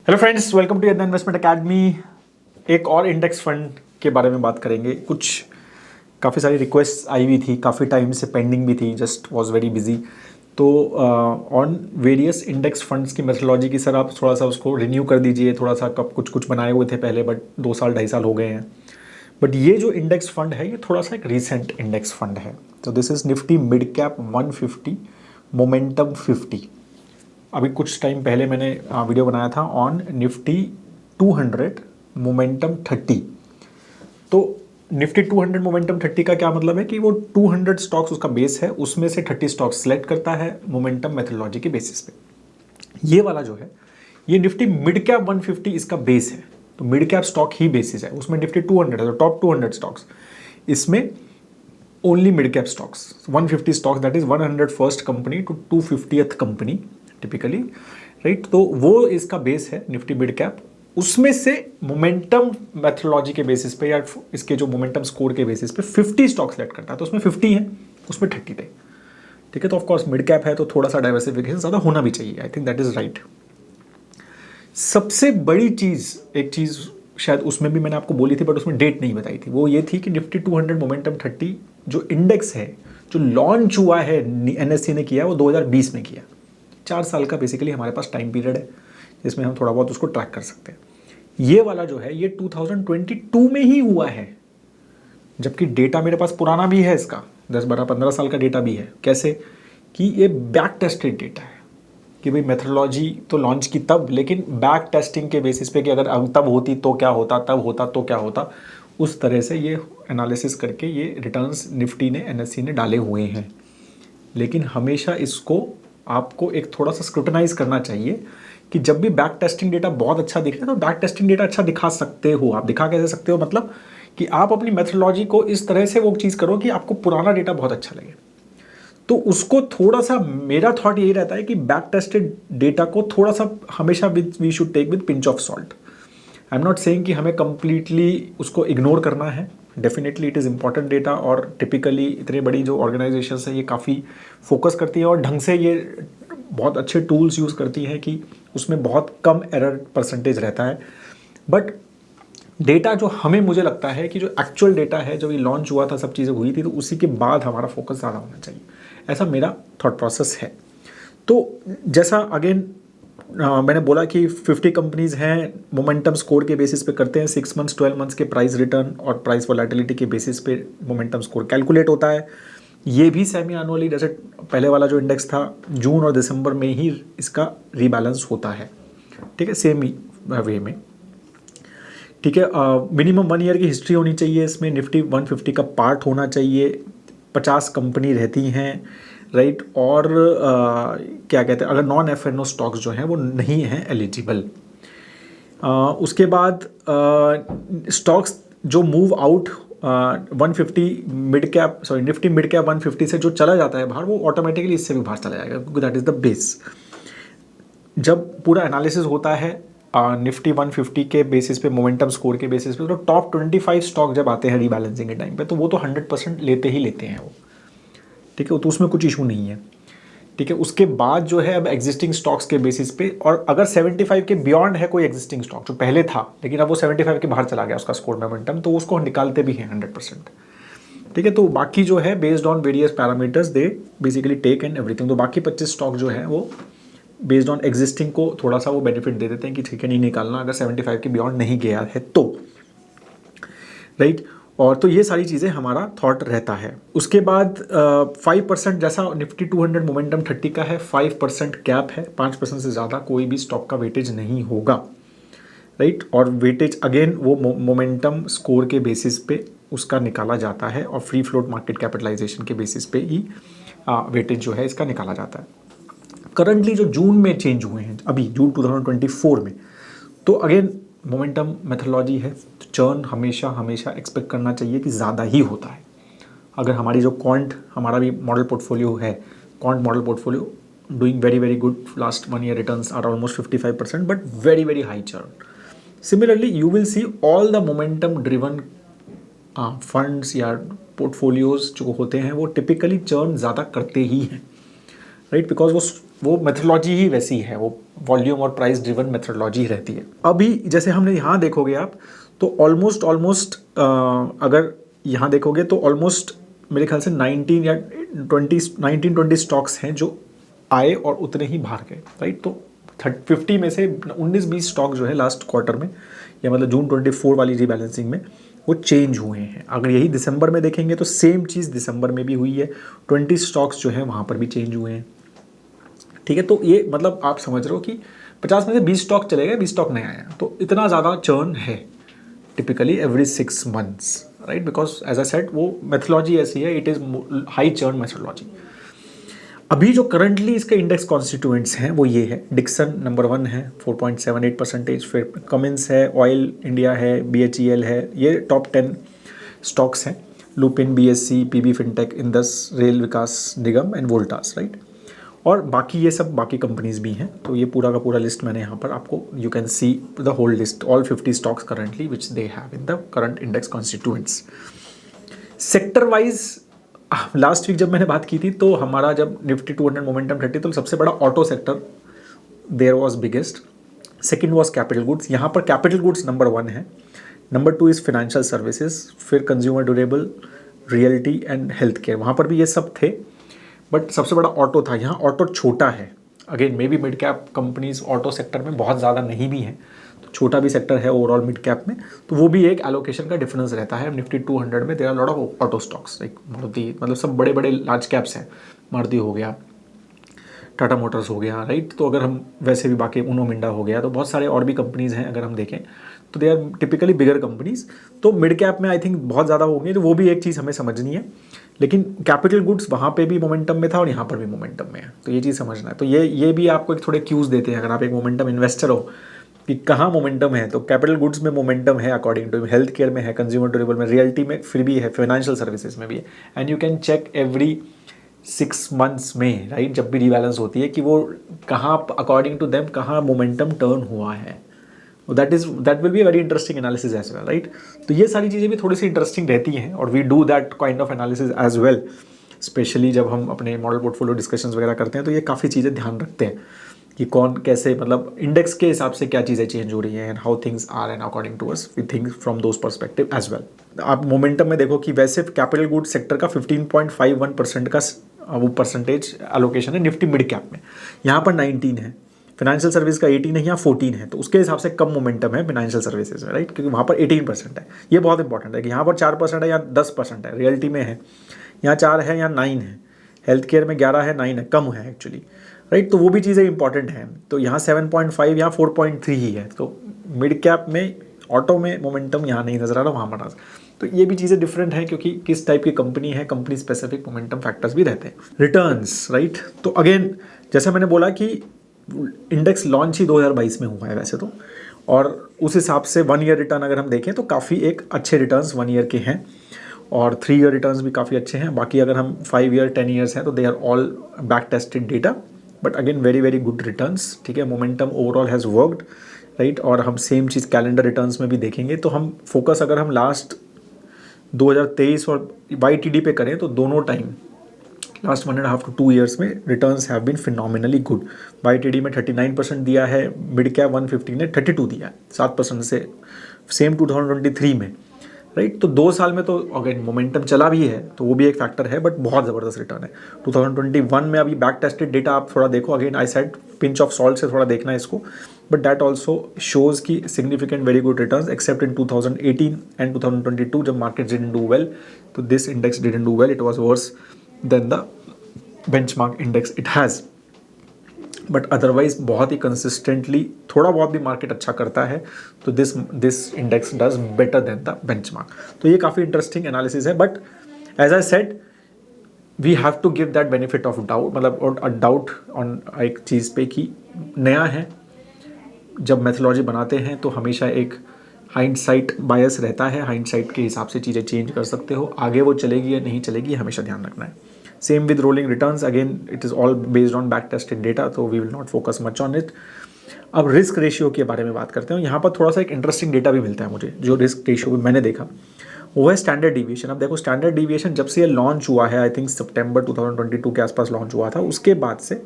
Hello friends, welcome to Yadnya investment academy. एक और index fund के बारे में बात करेंगे। कुछ काफ़ी सारी रिक्वेस्ट आई हुई थी, काफ़ी टाइम से पेंडिंग भी थी, जस्ट वाज वेरी बिजी। तो ऑन वेरियस इंडेक्स फंड्स की मेथोडोलॉजी की सर आप थोड़ा सा उसको रिन्यू कर दीजिए। थोड़ा सा कब कुछ कुछ बनाए हुए थे पहले, बट 2 साल 2.5 साल हो गए हैं। बट ये जो इंडेक्स फंड है ये थोड़ा सा एक रिसेंट इंडेक्स फंड है। तो this is Nifty mid cap 150 momentum 50। अभी कुछ टाइम पहले मैंने वीडियो बनाया था ऑन निफ्टी 200 मोमेंटम 30। तो निफ्टी 200 मोमेंटम 30 का क्या मतलब है कि वो 200 स्टॉक्स उसका बेस है, उसमें से 30 स्टॉक्स सेलेक्ट करता है मोमेंटम मेथोडोलॉजी के बेसिस पे। ये वाला जो है ये निफ्टी मिड कैप 150 इसका बेस है। तो मिड कैप स्टॉक ही बेसिस है, उसमें निफ्टी 200 है तो टॉप 200 स्टॉक्स, इसमें only mid cap stocks 150 stocks, that is 100 first company to 250th company typically, right. तो वो इसका बेस है निफ्टी मिड कैप। उसमें से मोमेंटम मेथोडोलॉजी के बेसिस पे या इसके जो मोमेंटम स्कोर के बेसिस पे 50 स्टॉक सेलेक्ट करता है। तो उसमें 50 है, उसमें 30 थे, ठीक है। तो ऑफकोर्स मिड कैप है तो थोड़ा सा डाइवर्सिफिकेशन ज़्यादा होना भी चाहिए। I think that is right. सबसे बड़ी चीज़, एक चीज़ शायद उसमें भी मैंने आपको बोली थी बट उसमें डेट नहीं बताई थी, वो ये थी कि निफ्टी 200 मोमेंटम 30 जो इंडेक्स है, जो लॉन्च हुआ है एनएससी ने किया, वो 2020 में किया। 4 साल का बेसिकली हमारे पास टाइम पीरियड है जिसमें हम थोड़ा बहुत उसको ट्रैक कर सकते हैं। ये वाला जो है ये 2022 में ही हुआ है, जबकि डेटा मेरे पास पुराना भी है, इसका 10 12 15 साल का डेटा भी है। कैसे कि ये बैक टेस्टेड डेटा है कि भाई मेथोडोलॉजी तो लॉन्च की तब, लेकिन बैक टेस्टिंग के बेसिस पे कि अगर तब होती तो क्या होता, तब होता तो क्या होता, उस तरह से ये एनालिसिस करके ये रिटर्न्स निफ्टी ने एनएससी ने डाले हुए हैं। लेकिन हमेशा इसको आपको एक थोड़ा सा स्क्रूटनाइज करना चाहिए कि जब भी बैक टेस्टिंग डेटा बहुत अच्छा दिख रहा है तो बैक टेस्टिंग डेटा अच्छा दिखा सकते हो। आप दिखा कैसे सकते हो, मतलब कि आप अपनी मेथोडोलॉजी को इस तरह से वो चीज़ करो कि आपको पुराना डेटा बहुत अच्छा लगे। तो उसको थोड़ा सा, मेरा थॉट यही रहता है कि बैक टेस्टेड डेटा को थोड़ा सा हमेशा we should take with pinch of salt. I am not saying कि हमें कंप्लीटली उसको इग्नोर करना है। Definitely it is important data, और टिपिकली इतनी बड़ी जो ऑर्गेनाइजेशंस है ये काफ़ी फोकस करती है और ढंग से ये बहुत अच्छे टूल्स यूज़ करती हैं कि उसमें बहुत कम एरर परसेंटेज रहता है। बट डेटा जो हमें, मुझे लगता है कि जो एक्चुअल डेटा है, जो ये लॉन्च हुआ था, सब चीज़ें हुई थी, तो उसी के बाद हमारा फोकस ज़्यादा होना चाहिए, ऐसा मेरा थॉट प्रोसेस है। तो जैसा अगेन मैंने बोला कि 50 कंपनीज हैं, मोमेंटम स्कोर के बेसिस पे करते हैं, 6 मंथ्स 12 मंथ्स के प्राइस रिटर्न और प्राइस वोलेटिलिटी के बेसिस पे मोमेंटम स्कोर कैलकुलेट होता है। ये भी सेमी एनुअली, जैसे पहले वाला जो इंडेक्स था जून और दिसंबर में ही इसका रीबैलेंस होता है, ठीक है, सेम वे में, ठीक है। मिनिमम 1 ईयर की हिस्ट्री होनी चाहिए इसमें, निफ्टी 150 का पार्ट होना चाहिए, 50 कंपनी रहती हैं, राइट। और क्या कहते हैं, अगर नॉन एफ स्टॉक्स जो हैं वो नहीं हैं एलिजिबल। उसके बाद स्टॉक्स जो move out 150 mid cap, sorry Nifty mid cap 150 से जो चला जाता है बाहर, वो ऑटोमेटिकली इससे भी बाहर चला जाएगा, क्योंकि दैट इज़ द बेस। जब पूरा एनालिसिस होता है निफ्टी 150 के बेसिस पे, मोमेंटम स्कोर के बेसिस पे, तो टॉप 25 स्टॉक जब आते हैं रीबैलेंसिंग के टाइम पे, तो वो तो 100% लेते ही लेते हैं वो, ठीक है। तो उसमें कुछ इशू नहीं है, ठीक है। उसके बाद जो है अब एग्जिस्टिंग स्टॉक्स के बेसिस पे, और अगर 75 के बियॉन्ड है कोई एग्जिस्टिंग स्टॉक जो पहले था लेकिन अब वो 75 के बाहर चला गया उसका स्कोर मोमेंटम, तो उसको निकालते भी हैं 100%, ठीक है। तो बाकी जो है based on various parameters they basically take and everything. तो बाकी 25 स्टॉक जो है वो बेस्ड ऑन एग्जिस्टिंग को थोड़ा सा वो बेनिफिट दे देते हैं कि ठीक है, नहीं निकालना अगर 75 के बियॉन्ड नहीं गया है तो, राइट। और तो ये सारी चीज़ें हमारा थॉट रहता है। उसके बाद 5%, जैसा निफ्टी 200 मोमेंटम 30 का है, 5% कैप है, 5% से ज़्यादा कोई भी स्टॉक का वेटेज नहीं होगा, राइट। और वेटेज अगेन वो मोमेंटम स्कोर के बेसिस पे उसका निकाला जाता है, और फ्री फ्लोट मार्केट कैपिटलाइजेशन के बेसिस पे ही वेटेज जो है इसका निकाला जाता है। करंटली जो जून में चेंज हुए हैं, अभी जून 2024 में, तो अगेन मोमेंटम मेथोडोलॉजी है, तो चर्न हमेशा हमेशा एक्सपेक्ट करना चाहिए कि ज़्यादा ही होता है। अगर हमारी जो क्वांट, हमारा भी मॉडल पोर्टफोलियो है, quant model portfolio doing very very good, last 1 year returns are almost 55%, but very very high churn. Similarly you will see all the momentum driven funds या पोर्टफोलियोज जो होते हैं वो टिपिकली चर्न ज़्यादा करते ही हैं, right, because वो वो मेथोडोलॉजी ही वैसी है, वो वॉल्यूम और प्राइस ड्रिवन मेथोडोलॉजी रहती है। अभी जैसे हमने यहाँ देखोगे आप तो ऑलमोस्ट अगर यहाँ देखोगे तो ऑलमोस्ट मेरे ख्याल से 19 या 19-20 स्टॉक्स हैं जो आए और उतने ही बाहर गए, राइट। तो 50 में से 19-20 स्टॉक जो है लास्ट क्वार्टर में या मतलब जून 24 वाली रीबैलेंसिंग में वो चेंज हुए हैं। अगर यही दिसंबर में देखेंगे तो सेम चीज़ दिसंबर में भी हुई है, 20 स्टॉक्स जो हैं वहाँ पर भी चेंज हुए हैं, ठीक है। तो ये मतलब आप समझ रहे हो कि 50 में से 20 स्टॉक चले गए, 20 स्टॉक नए आए हैं, तो इतना ज़्यादा चर्न है typically every 6 months, right. Because as I said वो मेथोडोलॉजी ऐसी है, it is high churn methodology. अभी जो करंटली इसके इंडेक्स कॉन्स्टिट्यूएंट्स हैं वो ये है, डिक्सन नंबर 1 है 4.78%, फिर कमिंस है, ऑयल इंडिया है, BHEL है, ये टॉप 10 स्टॉक्स हैं। Lupin, BSC, PB fintech, Indus, rail Vikas Nigam and Voltas, right. और बाकी ये सब बाकी कंपनीज भी हैं। तो ये पूरा का पूरा लिस्ट मैंने यहाँ पर आपको, you can see the whole list, all 50 stocks currently which they have in the current index constituents. Sector wise last week जब मैंने बात की थी तो हमारा जब निफ्टी 200 मोमेंटम 30 तो सबसे बड़ा auto sector there was biggest, second was capital goods. यहाँ पर कैपिटल गुड्स नंबर 1 है, नंबर 2 इज़ फाइनेंशियल सर्विसेज, फिर consumer durable, realty and health care, वहाँ पर भी ये सब थे। बट सबसे बड़ा ऑटो था, यहाँ ऑटो छोटा है। Again may be mid cap companies auto sector में बहुत ज़्यादा नहीं भी हैं, तो छोटा भी सेक्टर है ओवरऑल मिड कैप में, तो वो भी एक एलोकेशन का डिफरेंस रहता है। निफ्टी 200 में there are lot of auto stocks, like Maruti, मतलब सब बड़े बड़े लार्ज कैप्स हैं, मारुति हो गया, टाटा मोटर्स हो गया, राइट। तो अगर हम वैसे भी बाकी उनो मिंडा हो गया, तो बहुत सारे और भी कंपनीज़ हैं अगर हम देखें तो they are typically bigger companies. तो मिड कैप में आई थिंक बहुत ज़्यादा होंगे, तो वो भी एक चीज़ हमें समझनी है। लेकिन कैपिटल गुड्स वहाँ पे भी मोमेंटम में था और यहाँ पर भी मोमेंटम में है, तो ये चीज़ समझना है। तो ये भी आपको एक थोड़े क्यूज़ देते हैं अगर आप एक मोमेंटम इन्वेस्टर हो कि कहाँ मोमेंटम है। तो कैपिटल गुड्स में मोमेंटम है अकॉर्डिंग टू, हेल्थ केयर में है, कंज्यूमर ड्यूरेबल में, रियल्टी में फिर भी है, फाइनेंशियल सर्विसेज में भी है। And you can check every 6 months में, राइट, जब भी रीबैलेंस होती है कि वो कहाँ अकॉर्डिंग टू देम कहाँ मोमेंटम टर्न हुआ है। That will be very interesting analysis as well, right. तो ये सारी चीज़ें भी थोड़ी सी इंटरेस्टिंग रहती हैं और we do that kind of analysis as well, especially जब हम अपने मॉडल पोर्टफोलियो डिस्कशंस वगैरह करते हैं। तो ये काफ़ी चीज़ें ध्यान रखते हैं कि कौन कैसे, मतलब इंडेक्स के हिसाब से क्या चीज़ें चेंज हो रही हैं and how things are and according to us we think from those perspective as well. आप मोमेंटम में देखो कि वैसे कैपिटल गुड सेक्टर का 15.51% का वो परसेंटेज एलोकेशन है निफ्टी मिड कैप में, यहाँ पर 19 है। फाइनेंशियल सर्विस का 18 है, यहाँ 14 है, तो उसके हिसाब से कम मोमेंटम है फाइनेंशियल सर्विसेज में, राइट, क्योंकि वहाँ पर 18% है। ये बहुत इंपॉर्टेंट है कि यहाँ पर 4% है या 10% है, रियल्टी में है यहाँ 4 है, यहाँ 9 है, हेल्थ केयर में 11 है, 9 है, कम है एक्चुअली, राइट। तो वो भी चीज़ें इंपॉर्टेंट हैं। तो यहाँ 7.5, यहाँ 4.3 ही है। तो मिड कैप में ऑटो में मोमेंटम यहाँ नहीं नजर आ रहा, वहाँ पर। तो ये भी चीज़ें डिफरेंट हैं क्योंकि किस टाइप की कंपनी है, कंपनी स्पेसिफिक मोमेंटम फैक्टर्स भी रहते हैं। Returns, right. तो अगेन जैसे मैंने बोला कि इंडेक्स लॉन्च ही 2022 में हुआ है वैसे तो, और उस हिसाब से 1 ईयर रिटर्न अगर हम देखें तो काफ़ी एक अच्छे रिटर्न्स 1 ईयर के हैं और 3 ईयर रिटर्न्स भी काफ़ी अच्छे हैं। बाकी अगर हम 5 ईयर 10 ईयर्स हैं तो they are all back tested data, but again very very good returns, ठीक है। Momentum overall has worked, right. और हम सेम चीज़ कैलेंडर रिटर्न्स में भी देखेंगे तो हम फोकस अगर हम लास्ट 2023 और YTD पे करें तो दोनों टाइम लास्ट 1.5 to 2 ईयर्स में returns have been phenomenally good. YTD में 39% दिया है, मिड कैप 150 ने 32 दिया है, 7% से सेम 2023 में, राइट। तो 2 साल में तो अगेन मोमेंटम चला भी है तो वो भी एक फैक्टर है, बट बहुत ज़बरदस्त रिटर्न है। 2021 में अभी बैक टेस्टेड डेटा आप थोड़ा देखो, again I said pinch of salt से थोड़ा देखना है इसको, बट दैट ऑल्सो शोज़ की significant very good returns accept in 2018 and 2022 जब मार्केट डिडंट डू वेल, तो this index didn't do well, it was worse than the benchmark index it has. But otherwise बहुत ही consistently थोड़ा बहुत भी market अच्छा करता है तो this index does better than the benchmark. तो ये काफ़ी इंटरेस्टिंग एनालिसिस है, but as I said we have to give that benefit of doubt, मतलब डाउट ऑन एक चीज़ पे कि नया है। जब मेथोडोलॉजी बनाते हैं तो हमेशा एक हाइंडसाइट बायस रहता है, हाइंडसाइट के हिसाब से चीज़ें चेंज कर सकते हो, आगे वो चलेगी या नहीं चलेगी हमेशा ध्यान रखना है। Same with rolling returns, again it is all based on back tested data, तो we will not focus much on it. अब रिस्क रेशियो के बारे में बात करते हैं। यहाँ पर थोड़ा सा एक इंटरेस्टिंग डेटा भी मिलता है मुझे, जो रिस्क रेशियो भी मैंने देखा वो है स्टैंडर्ड डिविएशन। अब देखो स्टैंडर्ड डिविएशन जब से ये लॉन्च हुआ है, आई थिंक सितंबर 2022 के आसपास लॉन्च हुआ था, उसके बाद से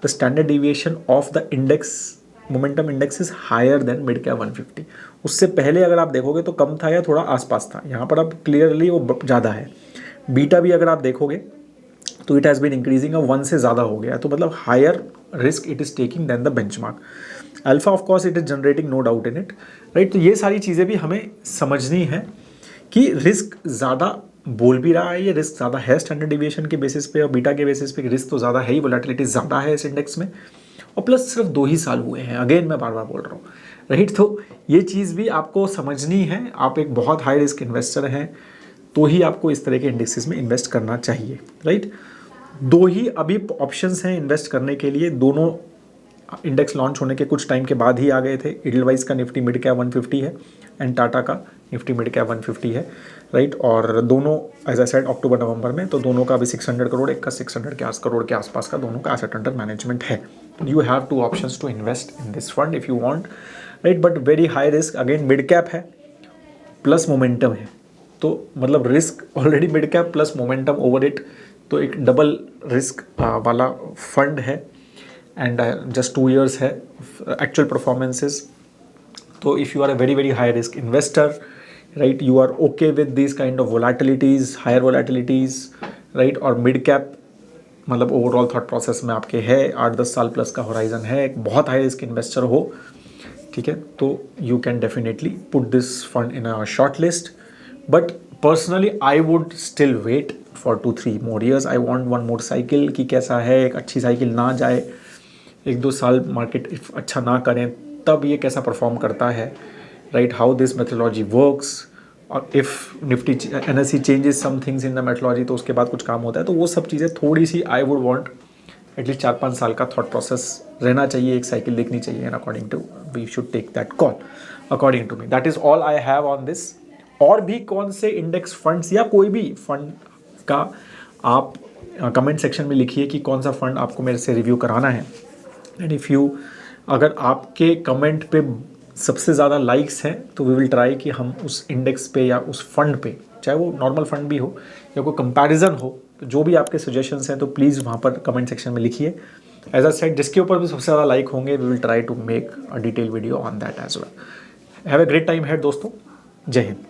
the standard deviation of the index momentum index is higher than mid cap 150। उससे पहले अगर आप देखोगे तो कम था या थोड़ा आसपास था, यहाँ पर अब क्लियरली वो ज़्यादा है। बीटा भी अगर आप देखोगे तो इट हैज़ बीन इंक्रीजिंग, अब 1 से ज़्यादा हो गया, तो मतलब higher risk it is taking than the benchmark. Alpha of course it is generating, no doubt in it, right. तो ये सारी चीज़ें भी हमें समझनी है कि रिस्क ज़्यादा बोल भी रहा है, ये रिस्क ज़्यादा है स्टैंडर्ड डिविएशन के बेसिस पे और बीटा के बेसिस पे रिस्क तो ज़्यादा है ही, वोलेटिलिटी ज़्यादा है इस इंडेक्स में, और प्लस सिर्फ 2 ही साल हुए हैं, अगेन मैं बार बार बोल रहा हूँ, राइट। तो ये चीज़ भी आपको समझनी है। आप एक बहुत हाई रिस्क इन्वेस्टर हैं तो ही आपको इस तरह के इंडेक्सेस में इन्वेस्ट करना चाहिए, राइट। 2 ही अभी ऑप्शंस हैं इन्वेस्ट करने के लिए, दोनों इंडेक्स लॉन्च होने के कुछ टाइम के बाद ही आ गए थे। इडलवाइज का निफ्टी मिड कैप 150 है एंड टाटा का निफ्टी मिड कैप 150 है, राइट। और दोनों एज आई सेड अक्टूबर नवंबर में, तो दोनों का अभी 600 करोड़, एक का 600 करोड़ के आसपास का दोनों का एसेट अंडर मैनेजमेंट है। You have 2 options to invest in this fund if you want, right. But very high risk, again mid cap है प्लस मोमेंटम है, तो मतलब risk already mid cap plus momentum over it, तो एक double risk वाला fund है and just 2 years है actual performances. तो if you are a very very high risk investor, right, you are okay with this kind of volatilities, higher volatilities, right, और mid cap मतलब overall thought process में आपके है, 8-10 साल plus का horizon है, एक बहुत हाई रिस्क इन्वेस्टर हो, ठीक है, तो you can definitely put this fund in a short list. But personally I would still wait for 2-3 more years। I want 1 more cycle कि कैसा है, एक अच्छी साइकिल ना जाए, 1-2 साल मार्केट अच्छा ना करें, तब ये कैसा परफॉर्म करता है, right, how this methodology works, और if Nifty NSC changes some things in the methodology, तो उसके बाद कुछ काम होता है, तो वो सब चीज़ें थोड़ी सी आई वुड वांट एटलीस्ट 4-5 साल का थॉट प्रोसेस रहना चाहिए, एक साइकिल देखनी चाहिए, and according to we should take that call according to me. That is all I have on this. और भी कौन से इंडेक्स फंड्स या कोई भी फंड का आप कमेंट सेक्शन में लिखिए कि कौन सा फंड आपको मेरे से रिव्यू कराना है। एंड इफ़ यू, अगर आपके कमेंट पे सबसे ज़्यादा लाइक्स हैं तो वी विल ट्राई कि हम उस इंडेक्स पे या उस फंड पे, चाहे वो नॉर्मल फंड भी हो या कोई कंपैरिजन हो, तो जो भी आपके सजेशंस हैं तो प्लीज़ वहाँ पर कमेंट सेक्शन में लिखिए। एज अ सेड, जिसके ऊपर भी सबसे ज़्यादा लाइक होंगे we will try to make a detail video on that as well. Have a great time ahead दोस्तों, जय हिंद।